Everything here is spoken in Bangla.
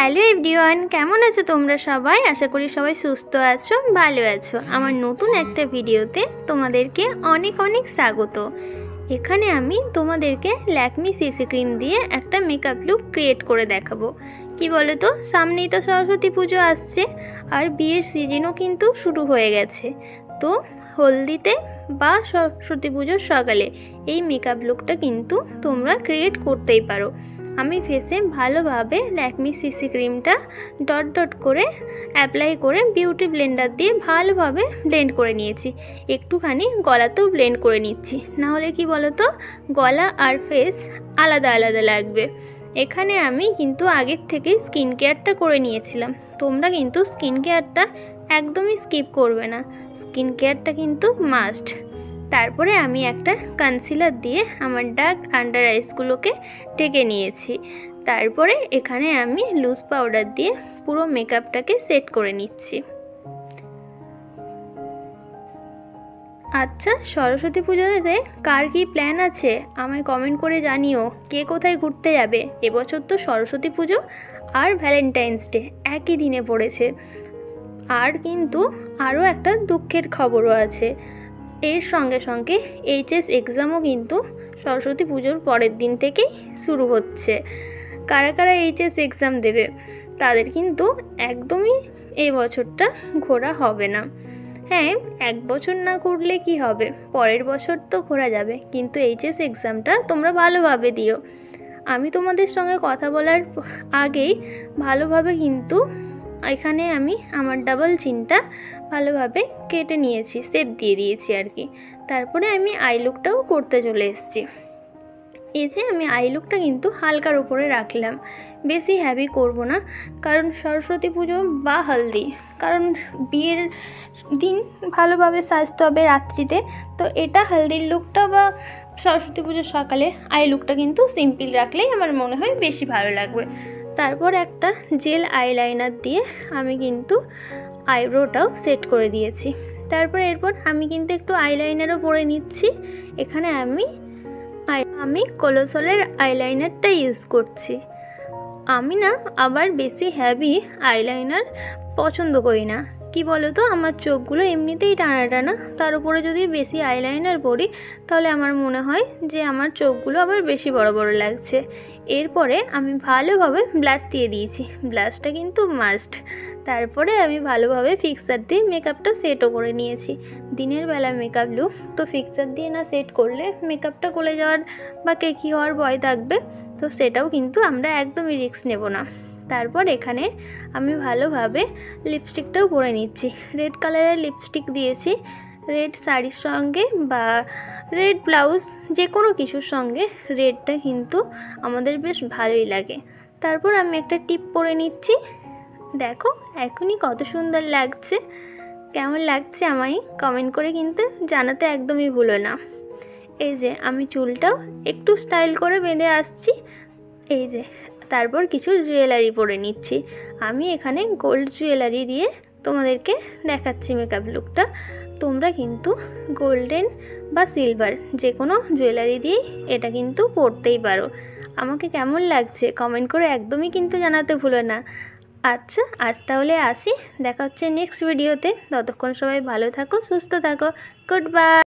হ্যালো এভরিওয়ান, কেমন আছো তোমরা সবাই? আশা করি সবাই সুস্থ আছো, ভালো আছো। আমার নতুন একটা ভিডিওতে তোমাদেরকে অনেক অনেক স্বাগত। এখানে আমি তোমাদেরকে ল্যাকমি সিসি ক্রিম দিয়ে একটা মেকআপ লুক ক্রিয়েট করে দেখাবো। কি বলো তো, সামনেই তো সরস্বতী পুজো আসছে আর বিয়ের সিজনও কিন্তু শুরু হয়ে গেছে। তো হলদিতে বা সরস্বতী পুজোর সকালে এই মেকআপ লুকটা কিন্তু তোমরা ক্রিয়েট করতেই পারো। আমি ফেসে ভালোভাবে ল্যাকমি সিসি ক্রিমটা ডট ডট করে অ্যাপ্লাই করে বিউটি ব্লেন্ডার দিয়ে ভালোভাবে ব্লেন্ড করে নিয়েছি। একটুখানি গলাতেও ব্লেন্ড করে নিচ্ছি, নাহলে কি বলো তো, গলা আর ফেস আলাদা আলাদা লাগবে। এখানে আমি কিন্তু আগের থেকেই স্কিন কেয়ারটা করে নিয়েছিলাম। তোমরা কিন্তু স্কিন কেয়ারটা একদমই স্কিপ করবে না, স্কিন কেয়ারটা কিন্তু মাস্ট। তারপরে আমি একটা কনসিলার দিয়ে আমার ডার্ক আন্ডার আইসগুলোকে ঢেকে নিয়েছি। তারপরে এখানে আমি লুজ পাউডার দিয়ে পুরো মেকআপটাকে সেট করে নিচ্ছি। আচ্ছা, সরস্বতী পুজোতে কার কী প্ল্যান আছে আমায় কমেন্ট করে জানিও। কে কোথায় ঘুরতে যাবে? এবছর তো সরস্বতী পুজো আর ভ্যালেন্টাইন্স ডে একই দিনে পড়েছে। আর কিন্তু আরও একটা দুঃখের খবরও আছে, এর সঙ্গে সঙ্গে এইচএস এক্সামও কিন্তু সরস্বতী পুজোর পরের দিন থেকেই শুরু হচ্ছে। কারা কারা এইচএস এক্সাম দেবে তাদের কিন্তু একদমই এই বছরটা ঘোরা হবে না। হ্যাঁ, এক বছর না করলে কি হবে, পরের বছর তো ঘোরা যাবে, কিন্তু এইচএস এক্সামটা তোমরা ভালোভাবে দিও। আমি তোমাদের সঙ্গে কথা বলার আগেই ভালোভাবে কিন্তু এখানে আমি আমার ডাবল চিনটা ভালোভাবে কেটে নিয়েছি, শেপ দিয়ে দিয়েছি আর কি। তারপরে আমি আই লুকটাও করতে চলে এসেছি। এই যে আমি আই লুকটা কিন্তু হালকার উপরে রাখলাম, বেশি হ্যাভি করব না, কারণ সরস্বতী পুজো বা হলদি, কারণ বিয়ের দিন ভালোভাবে সাজতে হবে রাত্রিতে। তো এটা হলদির লুকটা বা সরস্বতী পুজোর সকালে আই লুকটা কিন্তু সিম্পল রাখলেই আমার মনে হয় বেশি ভালো লাগবে। তারপর একটা জেল আইলাইনার দিয়ে আমি কিন্তু আইব্রোটাও সেট করে দিয়েছি। এরপর আমি কিন্তু একটু আইলাইনারও পরে নিচ্ছি। এখানে আমি কোলোসলের আইলাইনারটা ইউজ করছি। আমি না আবার বেশি হ্যাভি আইলাইনার পছন্দ করি না। কি বলো তো, আমার চোখগুলো এমনিতেই টানা টানা, তার উপরে যদি বেশি আইলাইনার পরি তাহলে আমার মনে হয় যে আমার চোখগুলো আবার বেশি বড় বড় লাগছে। এরপরে আমি ভালোভাবে ব্লাশ দিয়ে দিয়েছি, ব্লাশটা কিন্তু মাস্ট। তারপরে আমি ভালোভাবে ফিক্সার দিয়ে মেকআপটা সেটও করে নিয়েছি। দিনের বেলা মেকআপ লুক তো ফিক্সার দিয়ে না সেট করলে মেকআপটা গলে যাওয়ার বা কেকি হওয়ার ভয় থাকবে, তো সেটাও কিন্তু আমরা একদমই রিস্ক নেব না। তারপর এখানে আমি ভালোভাবে লিপস্টিকটাও পরে নিচ্ছি। রেড কালারের লিপস্টিক দিয়েছি। রেড শাড়ির সঙ্গে বা রেড ব্লাউজ যে কোনো কিছুর সঙ্গে রেডটা কিন্তু আমাদের বেশ ভালোই লাগে। তারপর আমি একটা টিপ পরে নিচ্ছি। দেখো এখনই কত সুন্দর লাগছে। কেমন লাগছে আমায় কমেন্ট করে কিন্তু জানাতে একদমই ভুলো না। এই যে আমি চুলটাও একটু স্টাইল করে বেঁধে আসছি। এই যে তারপর কিছু জুয়েলারি পরে নিচ্ছি। আমি এখানে গোল্ড জুয়েলারি দিয়ে তোমাদেরকে দেখাচ্ছি মেকআপ লুকটা। তোমরা কিন্তু গোল্ডেন বা সিলভার যে কোনো জুয়েলারি দিয়েই এটা কিন্তু পরতেই পারো। আমাকে কেমন লাগছে কমেন্ট করে একদমই কিন্তু জানাতে ভুলো না। আচ্ছা, আজ তাহলে আসি, দেখা হচ্ছে নেক্সট ভিডিওতে। ততক্ষণ সবাই ভালো থাকো, সুস্থ থাকো। Good bye.